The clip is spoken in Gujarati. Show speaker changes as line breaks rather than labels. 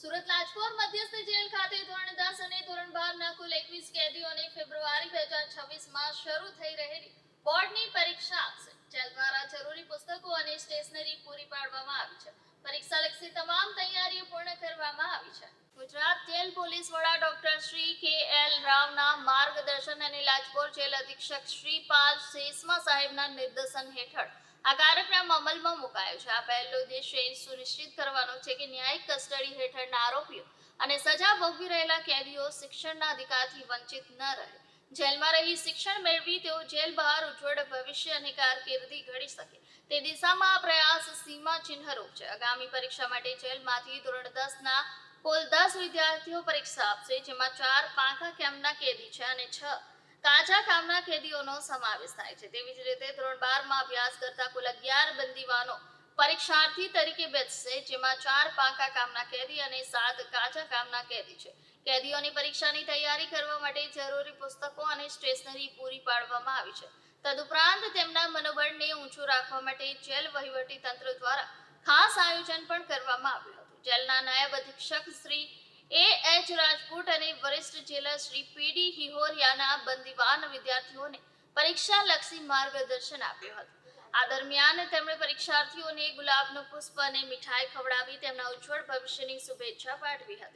સુરત લાજપોર મધ્યસ્થ જેલ ખાતે ધોરણ 10 અને ધોરણ 12 ના કુલ 21 કેદીઓને ફેબ્રુઆરી 2026 માં શરૂ થઈ રહેલી બોર્ડની પરીક્ષા આપશે. જેલ દ્વારા જરૂરી પુસ્તકો અને સ્ટેશનરી પૂરી પાડવામાં આવી છે. પરીક્ષાલક્ષી તમામ તૈયારીઓ પૂર્ણ કરવામાં આવી છે. ગુજરાત જેલ પોલીસ વડા ડોક્ટર શ્રી કે.એલ. રાવના માર્ગદર્શન અને લાજપોર જેલ અધિક્ષક શ્રી પાલ સેસમા સાહેબના નિર્દેશન હેઠળ આ કાર્યક્રમ અમલમાં મુકાયો છે. આ પહેલો ઉદ્દેશ્ય એ સુનિશ્ચિત કરવાનો છે કે ન્યાયિક કસ્ટડી હેઠળના આરોપીઓ અને સજા ભોગવી રહેલા કેદીઓ શિક્ષણના અધિકારથી વંચિત ન રહે. જેલમાં રહી શિક્ષણ મેળવી તેઓ જેલ બહાર ઉજ્જવળ ભવિષ્ય અને કારકિર્દી ઘડી શકે તે દિશામાં આ પ્રયાસ સીમાચિહ્નરૂપ છે. આગામી પરીક્ષા માટે જેલમાંથી ધોરણ 10 ના કુલ 10 વિદ્યાર્થીઓ પરીક્ષા આપશે, જેમાં 4 પાંખા કેમ્પના કેદી છે અને 6 કાચા કામના કેદીઓનો સમાવેશ થાય છે. તેવી જ રીતે ધોરણ 12 માં અભ્યાસ કરતા કુલ 11 બંદીવાનો પરીક્ષાર્થી તરીકે બેસશે, જેમાં 4 પાકા કામના કેદી અને 7 કાચા કામના કેદી છે. કેદીઓની પરીક્ષાની તૈયારી કરવા માટે જરૂરી પુસ્તકો અને સ્ટેશનરી પૂરી પાડવામાં આવી છે. તદુપરાંત તેમના મનોબળને ઊંચું રાખવા માટે જેલ વહીવટી તંત્ર દ્વારા ખાસ આયોજન પણ કરવામાં આવ્યું હતું. જેલના નાયબ અધિક્ષક શ્રી એ.એચ. રાજપૂત અને વરિષ્ઠ જેલર શ્રી પી.ડી. હિહોરિયાના બંદીવાન વિદ્યાર્થીઓને પરીક્ષાલક્ષી માર્ગદર્શન આપ્યું હતું. આ દરમિયાન તેમણે પરીક્ષાર્થીઓને ગુલાબનું પુષ્પ અને મીઠાઈ ખવડાવી તેમના ઉજ્જવળ ભવિષ્યની શુભેચ્છા પાઠવી હતી.